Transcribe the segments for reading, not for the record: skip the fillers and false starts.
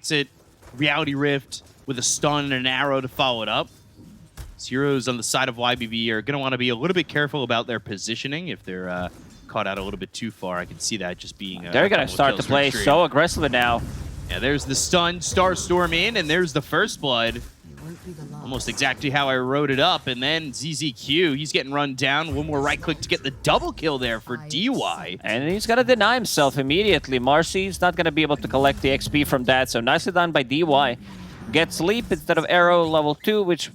gets it. Reality Rift with a stun and an arrow to follow it up. Heroes on the side of YBB are going to want to be a little bit careful about their positioning if they're caught out a little bit too far. I can see that just being they're going to start to play so aggressively now. Yeah, there's the stun, Starstorm in, and there's the first blood. Almost exactly how I wrote it up. And then ZZQ, he's getting run down. One more right click to get the double kill there for DY. And he's going to deny himself immediately. Marcy's not going to be able to collect the XP from that. So nicely done by DY. Gets leap instead of arrow level 2, which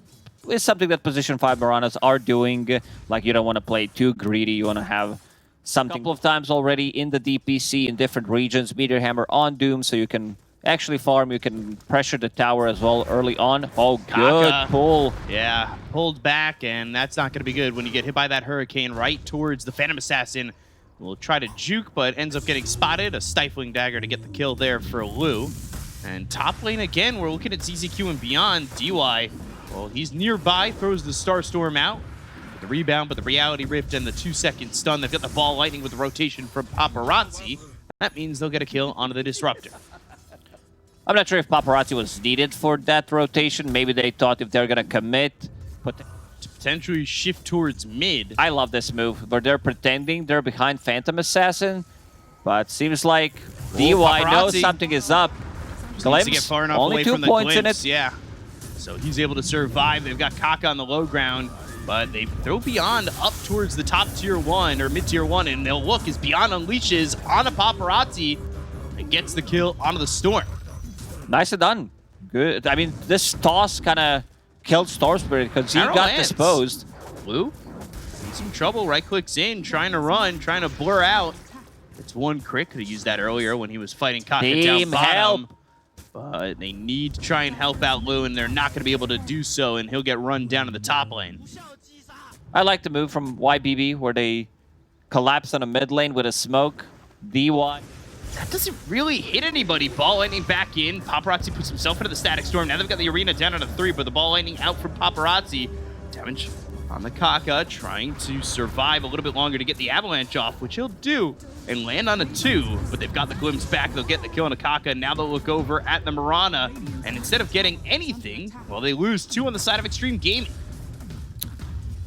is something that position 5 Maranas are doing. Like, you don't want to play too greedy. You want to have something. A couple of times already in the DPC in different regions. Meteor Hammer on Doom, so you can actually farm. You can pressure the tower as well early on. Oh, good pull. Yeah, pulled back, and that's not going to be good when you get hit by that Hurricane right towards the Phantom Assassin. Will try to juke, but ends up getting spotted. A Stifling Dagger to get the kill there for Lou. And top lane again, we're looking at ZZQ and beyond. DY, well, he's nearby, throws the Starstorm out. The rebound, but the Reality Rift and the 2-second stun. They've got the Ball Lightning with the rotation from Paparazzi. That means they'll get a kill onto the Disruptor. I'm not sure if Paparazzi was needed for that rotation. Maybe they thought if they're going to commit, to potentially shift towards mid. I love this move, where they're pretending they're behind Phantom Assassin, but seems like DY knows something is up. Glimpse, to get far enough only away 2 from the points glimpse. in it. Yeah. So he's able to survive. They've got Kaka on the low ground, but they throw Beyond up towards the top tier 1 or mid tier 1, and they'll look as Beyond unleashes on a Paparazzi and gets the kill onto the Storm. Nicely done. Good. I mean, this toss kind of killed Star Spirit because he got disposed. Blue in some trouble. Right clicks in, trying to run, trying to blur out. It's one crit. Could have used that earlier when he was fighting Kaka down bottom. But they need to try and help out Lou, and they're not going to be able to do so, and he'll get run down to the top lane. I like the move from YBB where they collapse on a mid lane with a smoke. DY. That doesn't really hit anybody. Ball Lightning back in. Paparazzi puts himself into the Static Storm. Now they've got the arena down on a 3, but the Ball Lightning out from Paparazzi. Damage on the Kaka, trying to survive a little bit longer to get the Avalanche off, which he'll do, and land on a 2. But they've got the Glimpse back. They'll get the kill on a Kaka. Now they'll look over at the Marana, and instead of getting anything, well, they lose 2 on the side of Xtreme Gaming.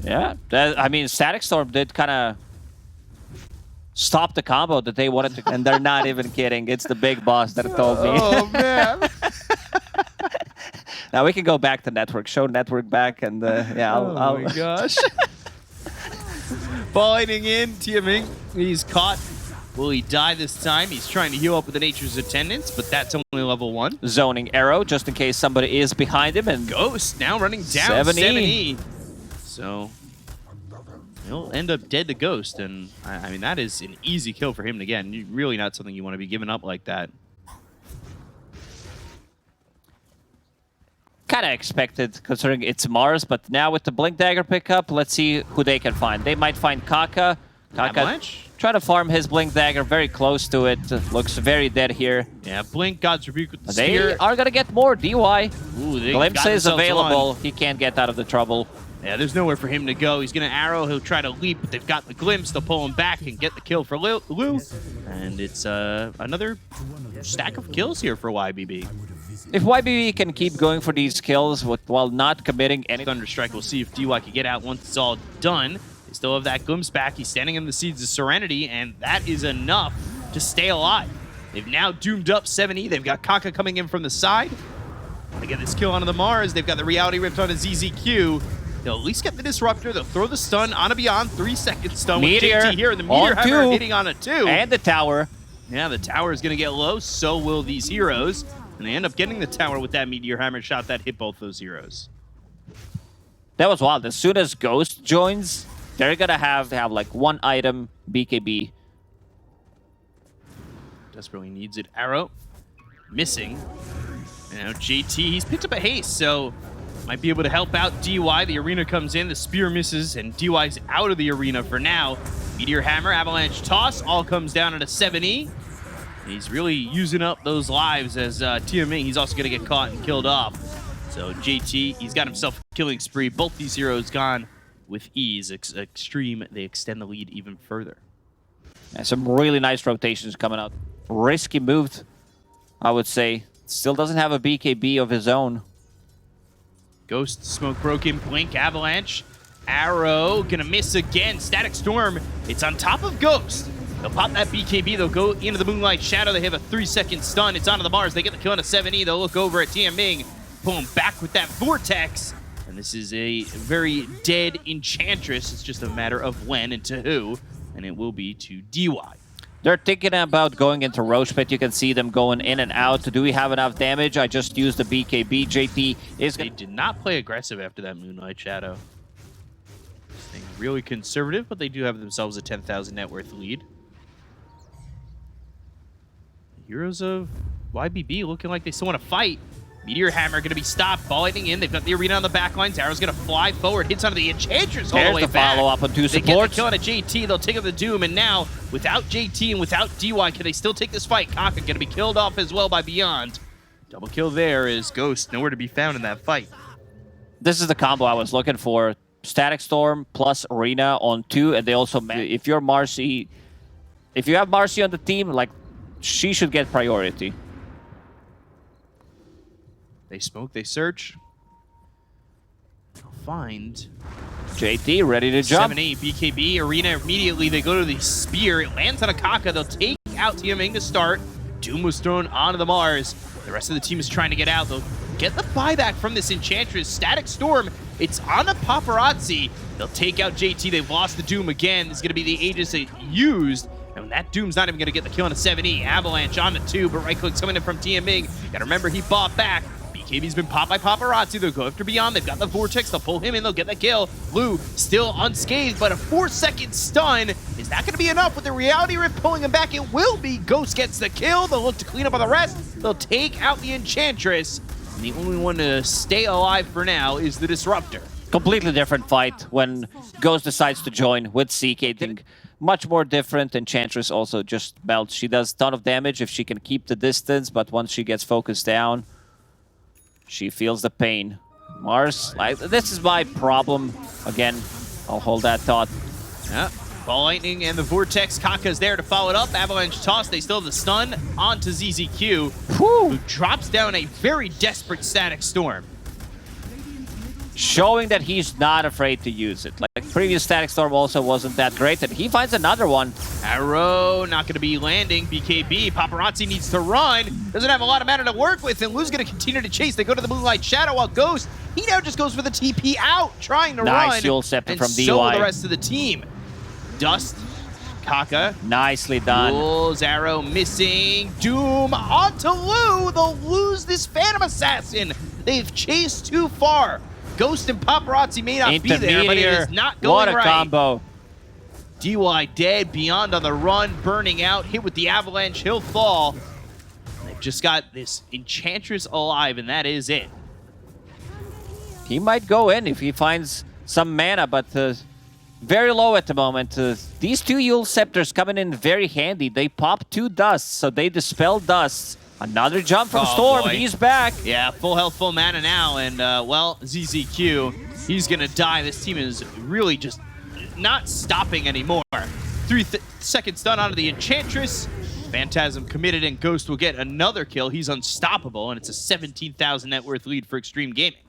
Yeah, I mean, Static Storm did kind of stop the combo that they wanted to, and they're not even kidding. It's the big boss that told me. Oh, man. Now we can go back to network, show network back, and yeah, oh my gosh. Ball Lightning in, TMing. He's caught. Will he die this time? He's trying to heal up with the Nature's Attendants, but that's only level 1. Zoning arrow, just in case somebody is behind him. And Ghost now running down 7E. So he'll end up dead to Ghost, and I mean, that is an easy kill for him to get. And really not something you want to be giving up like that. Kind of expected, considering it's Mars, but now with the Blink Dagger pickup, let's see who they can find. They might find Kaka. Kaka try to farm his Blink Dagger very close to it. Looks very dead here. Yeah, Blink, God's Rebuke with the spear. They are going to get more. DY. Ooh, Glimpse is available. He can't get out of the trouble. Yeah, there's nowhere for him to go. He's going to arrow. He'll try to leap, but they've got the Glimpse. They'll pull him back and get the kill for Lou. And it's another stack of kills here for YBB. If YBB can keep going for these kills while not committing any... Thunderstrike, we'll see if DY can get out once it's all done. They still have that Glimpse back. He's standing in the Seeds of Serenity, and that is enough to stay alive. They've now doomed up 7E. They've got Kaka coming in from the side. They get this kill onto the Mars. They've got the Reality Rift on a ZZQ. They'll at least get the Disruptor. They'll throw the stun on a Beyond. 3-second stun Meteor with JT here. And the Meteor Hammer hitting on a 2. And the tower. Yeah, the tower is going to get low. So will these heroes. And they end up getting the tower with that Meteor Hammer shot that hit both those heroes. That was wild. As soon as Ghost joins, they're going to have like 1 item BKB. Desperately needs it. Arrow. Missing. And now JT, he's picked up a haste, so might be able to help out DY. The arena comes in, the spear misses, and DY's out of the arena for now. Meteor Hammer, Avalanche Toss, all comes down at a 7E. He's really using up those lives as TMing. He's also going to get caught and killed off. So JT, he's got himself a killing spree. Both these heroes gone with ease. Xtreme, they extend the lead even further. Yeah, some really nice rotations coming out. Risky move, I would say. Still doesn't have a BKB of his own. Ghost, Smoke Broken, Blink, Avalanche. Arrow, gonna miss again. Static Storm, it's on top of Ghost. They'll pop that BKB, they'll go into the Moonlight Shadow. They have a 3-second stun. It's onto the Mars. They get the kill on a 7E. They'll look over at Tianming. Boom, back with that Vortex. And this is a very dead Enchantress. It's just a matter of when and to who. And it will be to DY. They're thinking about going into Roche Pit. You can see them going in and out. Do we have enough damage? I just used the BKB. JT is... They did not play aggressive after that Moonlight Shadow. Staying really conservative, but they do have themselves a 10,000 net worth lead. Heroes of YBB looking like they still want to fight. Meteor Hammer going to be stopped. Ball lightning in. They've got the arena on the back lines. Arrow's going to fly forward. Hits onto the Enchantress all the way back. Follow-up on two supports. They get the kill on a JT. They'll take up the Doom. And now, without JT and without DY, can they still take this fight? Kaka going to be killed off as well by Beyond. Double kill there is Ghost. Nowhere to be found in that fight. This is the combo I was looking for. Static Storm plus Arena on 2. And they also... If you're Marcy... If you have Marcy on the team, like, she should get priority. They smoke, they search. They'll find JT ready to jump. 7-8, BKB, Arena immediately. They go to the Spear. It lands on a Kaka. They'll take out Tianming to start. Doom was thrown onto the Mars. The rest of the team is trying to get out. They'll get the buyback from this Enchantress. Static Storm, it's on a Paparazzi. They'll take out JT. They've lost the Doom again. This is going to be the Aegis they used. And that Doom's not even going to get the kill on a 7E. Avalanche on the 2, but right click's coming in from Tianming. Got to remember he bought back. BKB's been popped by Paparazzi. They'll go after Beyond. They've got the Vortex. They'll pull him in. They'll get the kill. Lou still unscathed, but a 4-second stun. Is that going to be enough with the Reality Rift pulling him back? It will be. Ghost gets the kill. They'll look to clean up on the rest. They'll take out the Enchantress. And the only one to stay alive for now is the Disruptor. Completely different fight when Ghost decides to join with CK. I think much more different. Enchantress also just melts. She does a ton of damage if she can keep the distance, but once she gets focused down, she feels the pain. Mars, this is my problem. Again, I'll hold that thought. Yeah. Ball Lightning and the Vortex. Kaka's there to follow it up. Avalanche toss. They still have the stun onto ZZQ, who drops down a very desperate Static Storm. Showing that he's not afraid to use it. Like previous Static Storm also wasn't that great, and he finds another one. Arrow not going to be landing. BKB. Paparazzi needs to run. Doesn't have a lot of mana to work with, and Lou's going to continue to chase. They go to the Moonlight Shadow while Ghost, he now just goes for the TP out, trying to run. Nice Fuel Scepter from DY. So will the rest of the team. Dust. Kaka. Nicely done. Bulls, Arrow missing. Doom onto Lou. They'll lose this Phantom Assassin. They've chased too far. Ghost and Paparazzi may not be there, but it is not going right. What a combo. DY dead, Beyond on the run, burning out, hit with the Avalanche, he'll fall. They've just got this Enchantress alive, and that is it. He might go in if he finds some mana, but very low at the moment. These two Yule Scepters coming in very handy. They pop 2 dusts, so they dispel dusts. Another jump from Storm. Boy. He's back. Yeah, full health, full mana now, and well, ZZQ, he's gonna die. This team is really just not stopping anymore. 3-second stun onto the Enchantress. Phantasm committed, and Ghost will get another kill. He's unstoppable, and it's a 17,000 net worth lead for Xtreme Gaming.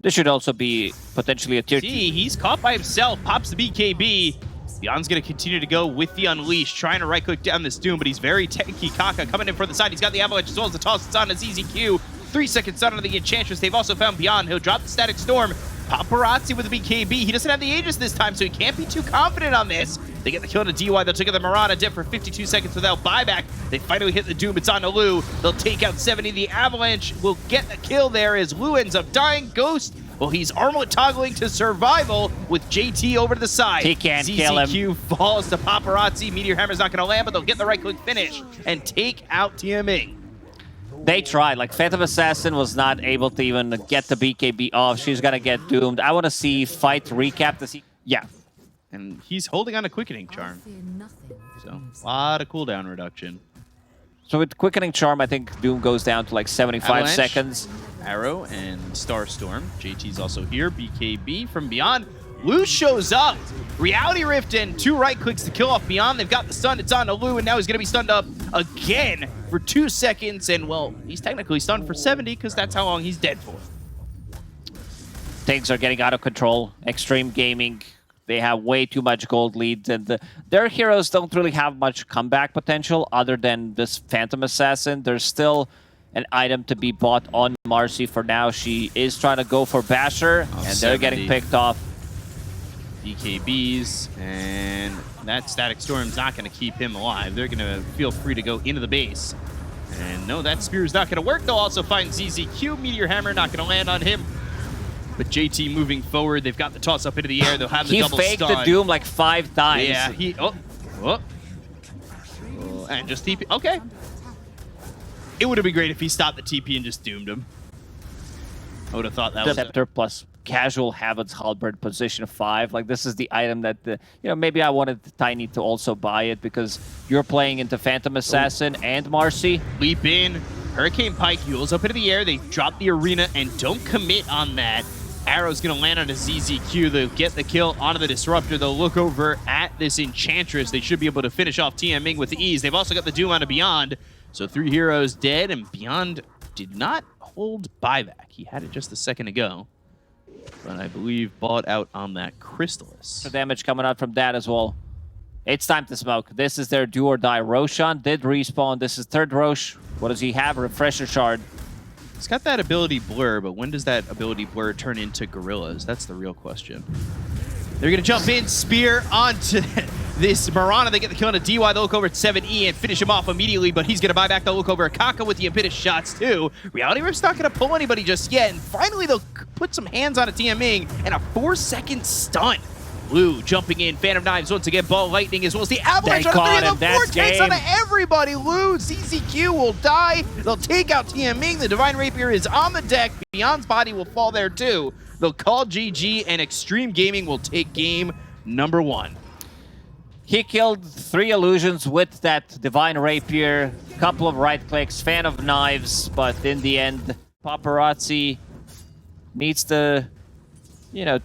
This should also be potentially a tier 2. He's caught by himself, pops the BKB. Beyond's going to continue to go with the Unleash, trying to right-click down this Doom, but he's very tanky. Kaka coming in for the side. He's got the Avalanche as well as the toss. It's on a ZZQ. 3-second stun onto the Enchantress. They've also found Beyond. He'll drop the Static Storm. Paparazzi with the BKB. He doesn't have the Aegis this time, so he can't be too confident on this. They get the kill to DY. They'll take out the Marana Dip for 52 seconds without buyback. They finally hit the Doom. It's on to Lou. They'll take out 70. The Avalanche will get the kill there as Lou ends up dying. Ghost, well, he's armlet toggling to survival with JT over to the side. He can't kill him. ZZQ falls to Paparazzi. Meteor Hammer's not going to land, but they'll get the right-click finish and take out Tianming. They tried. Like, Phantom Assassin was not able to even get the BKB off. She's going to get doomed. I want to see fight recap to see. Yeah. And he's holding on a Quickening Charm. So, a lot of cooldown reduction. So with Quickening Charm, I think Doom goes down to like 75 Avalanche, seconds. Arrow and Starstorm. JT's also here. BKB from Beyond. Lou shows up. Reality Rift and 2 right clicks to kill off Beyond. They've got the stun. It's on to Lou, and now he's going to be stunned up again for 2 seconds. And, well, he's technically stunned for 70 because that's how long he's dead for. Things are getting out of control. Xtreme Gaming, they have way too much gold lead, and their heroes don't really have much comeback potential other than this Phantom Assassin. There's still an item to be bought on Marcy for now. She is trying to go for Basher, and they're getting picked off. BKBs, and that Static Storm's not going to keep him alive. They're going to feel free to go into the base. And no, that Spear's not going to work. They'll also find ZZQ. Meteor Hammer not going to land on him. But JT moving forward. They've got the toss up into the air. They'll have the double stun. He faked the Doom like 5 times. Yeah, and just TP. Okay. It would have been great if he stopped the TP and just doomed him. I would have thought that was Scepter plus casual Habit's Halberd position 5. Like, this is the item that, maybe I wanted Tiny to also buy it because you're playing into Phantom Assassin and Marcy. Leap in. Hurricane Pike heals up into the air. They drop the arena and don't commit on that. Arrow's going to land on a ZZQ. They'll get the kill onto the Disruptor. They'll look over at this Enchantress. They should be able to finish off TMing with ease. They've also got the Doom on a Beyond. So 3 heroes dead, and Beyond did not hold buyback. He had it just a second ago. But I believe bought out on that Crystallis. The damage coming out from that as well. It's time to smoke. This is their do or die. Roshan did respawn. This is 3rd Rosh. What does he have? A Refresher Shard. He's got that ability Blur, but when does that ability Blur turn into Gorillas? That's the real question. They're going to jump in, Spear onto this Mirana. They get the kill on a DY. They'll look over at 7E and finish him off immediately, but he's going to buy back. They'll look over at Kaka with the Impetus shots, too. Reality Rift's not going to pull anybody just yet, and finally they'll put some hands on a TMing and a 4-second stun. Lou jumping in, Phantom Knives once again, Ball Lightning, as well as the Avalanche on the Vortex onto everybody. Lou, ZZQ will die. They'll take out TMing. The Divine Rapier is on the deck. Beyond's body will fall there too. They'll call GG, and Xtreme Gaming will take game number 1. He killed 3 illusions with that Divine Rapier, couple of right clicks, Fan of Knives, but in the end, Paparazzi needs to,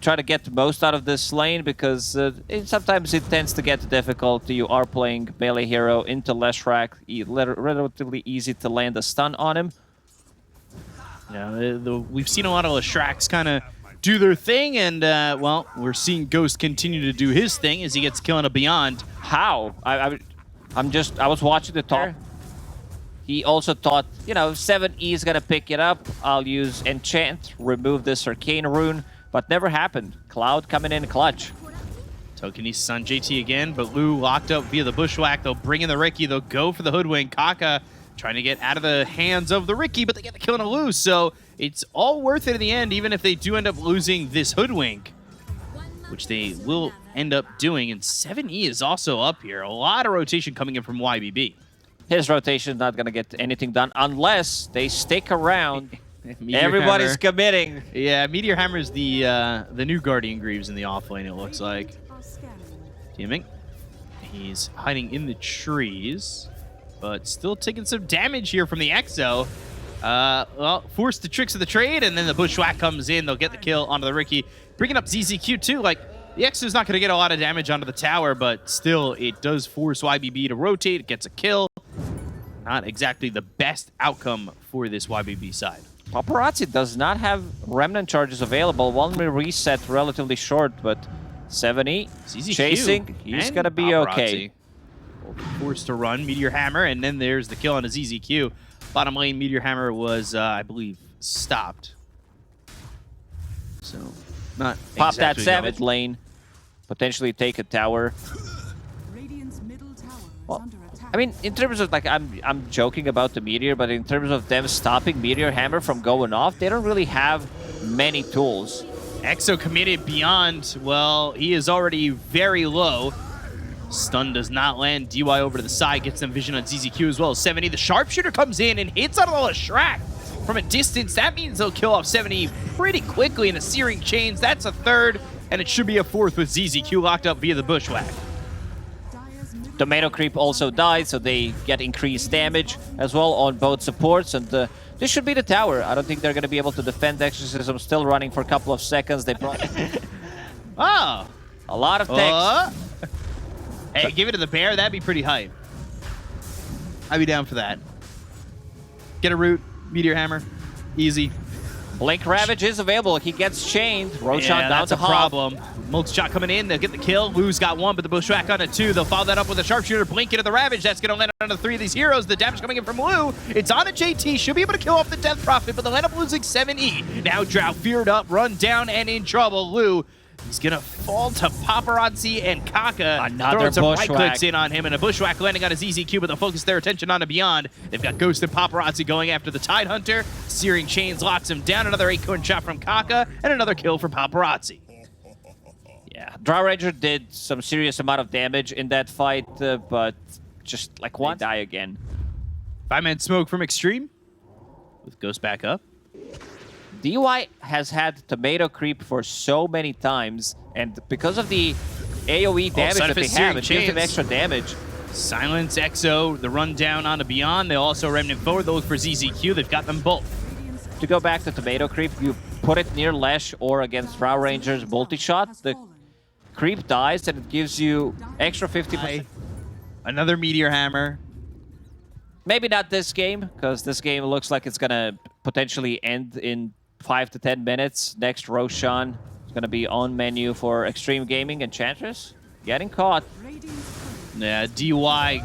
try to get the most out of this lane because sometimes it tends to get difficult. You are playing melee hero into Leshrac, relatively easy to land a stun on him. Yeah, we've seen a lot of Leshracs kind of do their thing, and well, we're seeing Ghost continue to do his thing as he gets killing a Beyond. How? I was watching the talk. He also thought, 7E is gonna pick it up. I'll use Enchant, remove this Arcane Rune, but never happened. Cloud coming in clutch. Tokenistas on JT again, but Lou locked up via the Bushwhack. They'll bring in the Riki. They'll go for the Hoodwink. Kaka trying to get out of the hands of the Riki, but they get the kill on a Lou, so it's all worth it in the end, even if they do end up losing this Hoodwink, which they will end up doing. And 7E is also up here. A lot of rotation coming in from YBB. His rotation is not going to get anything done unless they stick around. Meteor Everybody's Hammer. Committing. Yeah, Meteor Hammer is the new Guardian Greaves in the offlane, it looks like. TMing. He's hiding in the trees, but still taking some damage here from the Exo. Well, forced the tricks of the trade, and then the Bushwhack comes in. They'll get the kill onto the Riki. Bringing up ZZQ too. Like, the Exo's not going to get a lot of damage onto the tower, but still, it does force YBB to rotate. It gets a kill. Not exactly the best outcome for this YBB side. Paparazzi does not have Remnant charges available. One will reset relatively short, but 7E ZZQ chasing. He's going to be okay. Forced to run Meteor Hammer, and then there's the kill on a ZZQ. Bottom lane, Meteor Hammer was, I believe, stopped. So, not Pop exactly that Savage lane. Potentially take a tower. Well, I mean, in terms of, like, I'm joking about the Meteor, but in terms of them stopping Meteor Hammer from going off, they don't really have many tools. Exo committed Beyond. Well, he is already very low. Stun does not land. DY over to the side, gets them vision on ZZQ as well as 7E. The Sharpshooter comes in and hits on a little Shrek from a distance. That means they'll kill off 7E pretty quickly in a Searing Chains. That's a 3rd, and it should be a 4th with ZZQ locked up via the Bushwhack. Tomato Creep also died, so they get increased damage as well on both supports, and this should be the tower. I don't think they're going to be able to defend Exorcism. Still running for a couple of seconds. They brought Oh. A lot of text. Hey, give it to the bear. That'd be pretty hype. I'd be down for that. Get a root. Meteor Hammer. Easy. Blink Ravage is available. He gets chained. Roshan Yeah, down that's to a Hop. problem. Multi-shot coming in. They'll get the kill. Lou's got one, but the Bushwhack on a 2. They'll follow that up with a Sharpshooter. Blink into the Ravage. That's going to land on the 3 of these heroes. The damage coming in from Lou. It's on a JT. Should be able to kill off the Death Prophet, but they'll end up losing 7E. Now Drought feared up, run down, and in trouble. Lou, he's going to fall to Paparazzi and Kaka. Another throwing some right Bushwhack. clicks in on him, and a Bushwhack landing on his EZQ, but they'll focus their attention on a Beyond. They've got Ghost and Paparazzi going after the Tidehunter. Searing Chains locks him down. Another acorn shot from Kaka, and another kill for Paparazzi. Yeah, Drow Ranger did some serious amount of damage in that fight, but just like one die again. 5-man smoke from Xtreme. With Ghost back up. DY has had tomato creep for so many times, and because of the AoE damage that they have, it gives them extra damage. Silence, Exo, the run down on the Beyond. They also remnant forward. They look for ZZQ. They've got them both. To go back to tomato creep, you put it near Lesh or against Drow Ranger's multi-shot. The creep dies, and it gives you extra 50%. Another Meteor Hammer. Maybe not this game, because this game looks like it's going to potentially end in 5 to 10 minutes. Next, Roshan is going to be on menu for Xtreme Gaming. Enchantress getting caught. Yeah, DY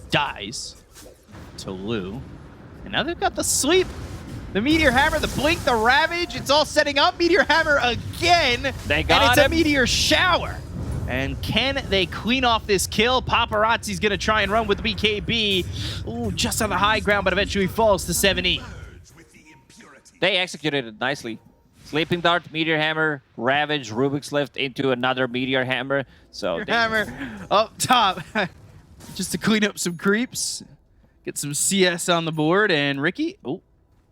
dies to Lou. And now they've got the sleep. The Meteor Hammer, the Blink, the Ravage. It's all setting up. Meteor Hammer again. They got and it's him. a Meteor Shower. And can they clean off this kill? Paparazzi's going to try and run with the BKB. Ooh, just on the high ground, but eventually falls to 7E. They executed it nicely. Sleeping Dart, Meteor Hammer, Ravage, Rubik's Lift into another Meteor Hammer. So Meteor Hammer up top. Just to clean up some creeps. Get some CS on the board. And Ricky, oh,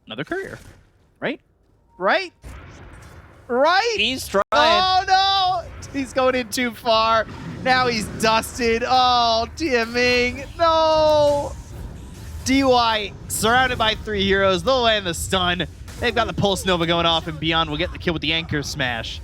another courier. Right? Right? Right? He's trying. Oh, no! He's going in too far. Now he's dusted. Oh, DMing. No! DY surrounded by 3 heroes. They'll land the stun. They've got the Pulse Nova going off, and Beyond will get the kill with the Anchor Smash.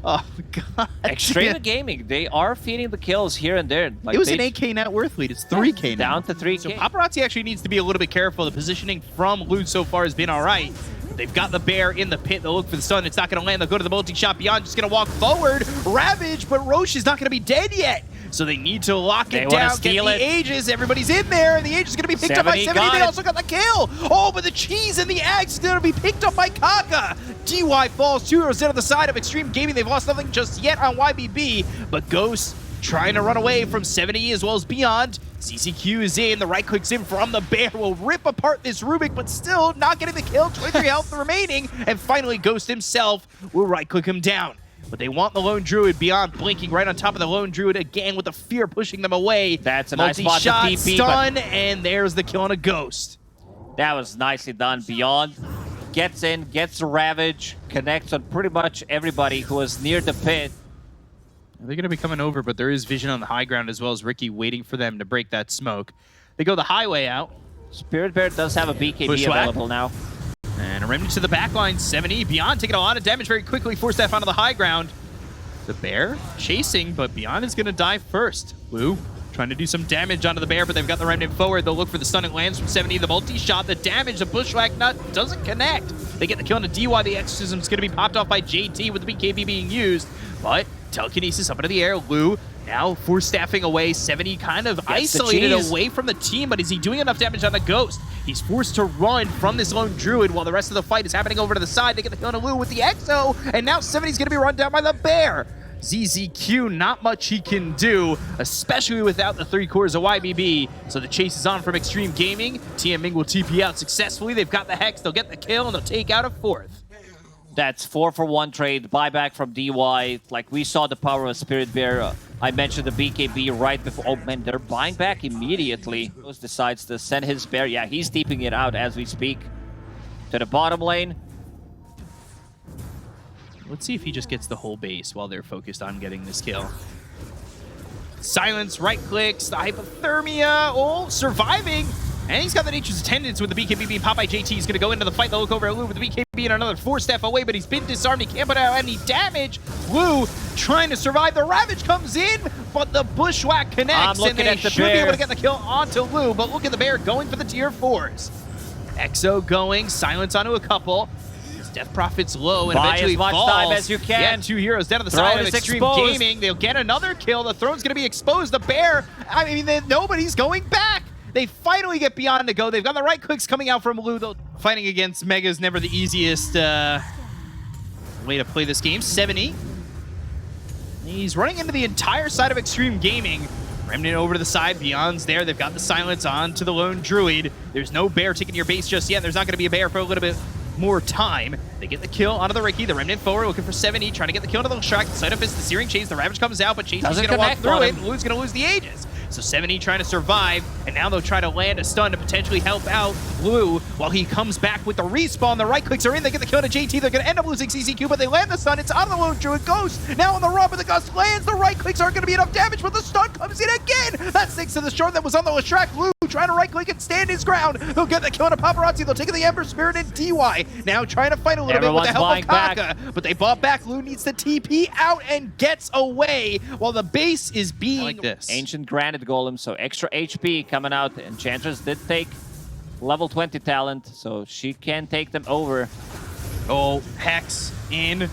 Oh, God. Xtreme Gaming, they are feeding the kills here and there. Like it was an 8K net worth lead. It's 3K now. Down to 3K. So Paparazzi actually needs to be a little bit careful. The positioning from Loot so far has been all right. They've got the bear in the pit. They'll look for the stun. It's not going to land. They'll go to the multi-shot. Beyond just going to walk forward. Ravage, but Roche is not going to be dead yet. So they need to lock it down, get the Aegis. Everybody's in there, and the Aegis is going to be picked up by 70. They also got the kill. Oh, but the cheese and the axe is going to be picked up by Kaka. DY falls 2 heroes down on the side of Xtreme Gaming. They've lost nothing just yet on YBB, but Ghost trying to run away from 70 as well as Beyond. CCQ is in, the right clicks in from the bear, will rip apart this Rubik, but still not getting the kill. 23 health remaining, and finally Ghost himself will right click him down. But they want the Lone Druid. Beyond blinking right on top of the Lone Druid again with the fear pushing them away. That's a nice spot to TP, stun, and there's the kill on a Ghost. That was nicely done. Beyond gets in, gets the Ravage, connects on pretty much everybody who was near the pit. They're going to be coming over, but there is vision on the high ground as well as Ricky waiting for them to break that smoke. They go the highway out. Spirit Bear does have a BKB available now. And a remnant to the backline. 7E. Beyond taking a lot of damage very quickly. Force that onto the high ground. The bear chasing, but Beyond is going to die first. Lou trying to do some damage onto the bear, but they've got the remnant forward. They'll look for the stun. It lands from 7E. The multi-shot, the damage, the Bushwhack nut doesn't connect. They get the kill on a DY. The exorcism is going to be popped off by JT with the BKB being used, but telekinesis up into the air. Lou now force staffing away. 70 kind of isolated away from the team, but is he doing enough damage on the Ghost? He's forced to run from this Lone Druid while the rest of the fight is happening over to the side. They get the kill on Lou with the Exo, and now 70's going to be run down by the bear. ZZQ, not much he can do, especially without the 3 cores of YBB. So the chase is on from Xtreme Gaming. TMing will TP out successfully. They've got the Hex. They'll get the kill, and they'll take out a 4th. That's 4-for-1 trade, buyback from DY. Like, we saw the power of Spirit Bear. I mentioned the BKB right before. Oh, man, they're buying back immediately. Ghost decides to send his bear. Yeah, he's deeping it out as we speak. To the bottom lane. Let's see if he just gets the whole base while they're focused on getting this kill. Silence, right clicks, the hypothermia, oh, surviving. And he's got the Nature's Attendants with the BKB. Popeye JT is going to go into the fight. They'll look over at Lou with the BKB and another 4-step away, but he's been disarmed. He can't put out any damage. Lou trying to survive. The Ravage comes in, but the Bushwhack connects, and they should be able to get the kill onto Lou, but look at the Bear going for the tier 4s. Exo going, silence onto a couple. Death Prophet's low and Buy eventually as much falls. time as you can. Yeah, 2 heroes down to the side of Xtreme Gaming. They'll get another kill. The throne's going to be exposed. The Bear, I mean, nobody's going back. They finally get beyond to go. They've got the right clicks coming out from Lou. Fighting against Mega is never the easiest way to play this game. 70. He's running into the entire side of Xtreme Gaming. Remnant over to the side, Beyond's there. They've got the silence on to the lone Druid. There's no Bear taking your base just yet. There's not going to be a Bear for a little bit more time. They get the kill onto the Ricky. The Remnant forward looking for 70, trying to get the kill onto the Shark. The side of fist, the Searing Chains, the Ravage comes out, but Chase is going to walk through it. Lou's going to lose the Aegis. So 70 trying to survive, and now they'll try to land a stun to potentially help out Lou while he comes back with the respawn. The right clicks are in, they get the kill to JT. They're going to end up losing CCQ, but they land the stun. It's on the lone Druid. Ghost now on the run, but the Gust lands. The right clicks aren't going to be enough damage, but the stun comes in again. That's thanks to the short that was on the Leshrac. Lou trying to right click and stand his ground. They'll get the kill to Paparazzi. They'll take the Ember Spirit and DY. Now trying to fight a little bit with the help of Kaka, but they bought back. Lou needs to TP out and gets away while the base is being like this. Ancient Granite Golem, so extra HP coming out. Enchantress did take level 20 talent, so she can take them over. Oh, Hex in.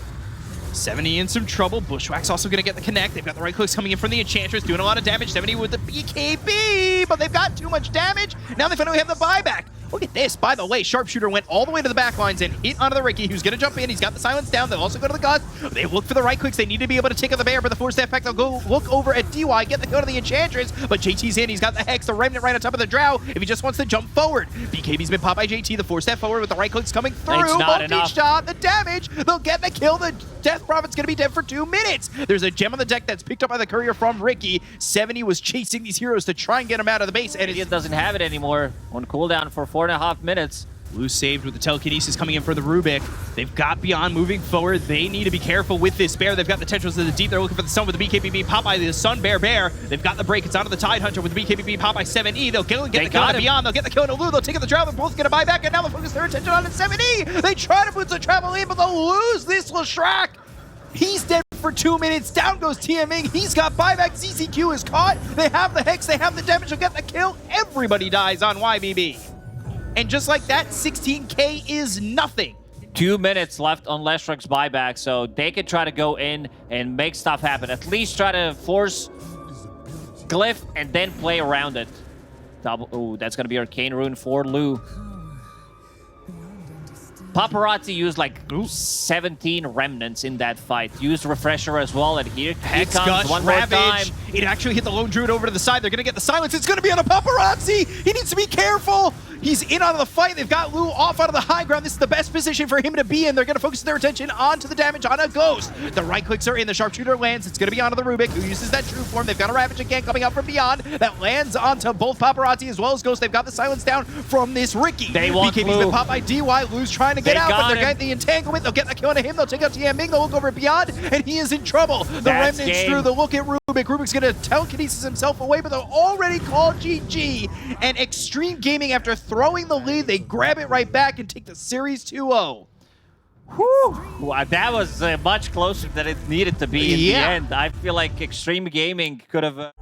70 in some trouble. Bushwhack's also going to get the connect. They've got the right clicks coming in from the Enchantress, doing a lot of damage. 70 with the BKB, but they've got too much damage. Now they finally have the buyback. Look at this. By the way, Sharpshooter went all the way to the back lines and hit onto the Ricky, who's going to jump in. He's got the silence down. They'll also go to the Gust. They look for the right clicks. They need to be able to take out the Bear, but the 4-step back, they'll go look over at DY, get the kill to the Enchantress, but JT's in. He's got the Hex, the Remnant right on top of the Drow if he just wants to jump forward. BKB's been popped by JT. The 4-step forward with the right clicks coming through. Multi-shot, the damage. They'll get the kill. The Death Prophet's going to be dead for 2 minutes. There's a gem on the deck that's picked up by the courier from Ricky. 70 was chasing these heroes to try and get him out of the base, and it doesn't have it anymore. On cooldown for 4.5 minutes. Lou saved with the telekinesis coming in for the Rubik. They've got Beyond moving forward. They need to be careful with this Bear. They've got the Tetras of the Deep. They're looking for the Sun with the BKBB. Popeye, the Sun Bear. They've got the break. It's onto the Tide Hunter with the BKBB. Popeye 7E. They'll get the kill on Beyond. They'll get the kill on Lou. They'll take the Drow. They're both going to buy back, and now they'll focus their attention on the 7E. They try to put the travel in, but they'll lose this Leshrac. He's dead for 2 minutes. Down goes TMing. He's got buyback. CCQ is caught. They have the Hex. They have the damage. They'll get the kill. Everybody dies on Ybb. And just like that, 16K is nothing. 2 minutes left on Leshrac's buyback, so they could try to go in and make stuff happen. At least try to force Glyph and then play around it. Oh, that's going to be Arcane Rune for Lou. Paparazzi used like 17 remnants in that fight. Used Refresher as well, and here Hex, comes Gush, one Ravage. more time. It actually hit the lone Druid over to the side. They're going to get the silence. It's going to be on a Paparazzi. He needs to be careful. He's in out of the fight. They've got Lou off out of the high ground. This is the best position for him to be in. They're going to focus their attention onto the damage on a Ghost. The right clicks are in. The Sharpshooter lands. It's going to be onto the Rubik, who uses that true form. They've got a Ravage again coming out from Beyond. That lands onto both Paparazzi as well as Ghost. They've got the silence down from this Ricky. They want BKB's been popped by DY. Lou's trying to get out, but they're getting the entanglement. They'll get the kill on him. They'll take out TMing. They'll look over at Beyond, and he is in trouble. The Remnant's through. The look at Rubik. Rubik's going to telekinesis himself away, but they'll already call GG. And Xtreme Gaming, after throwing the lead, they grab it right back and take the series 2-0. Whew. Wow, that was much closer than it needed to be in the end. I feel like Xtreme Gaming could have...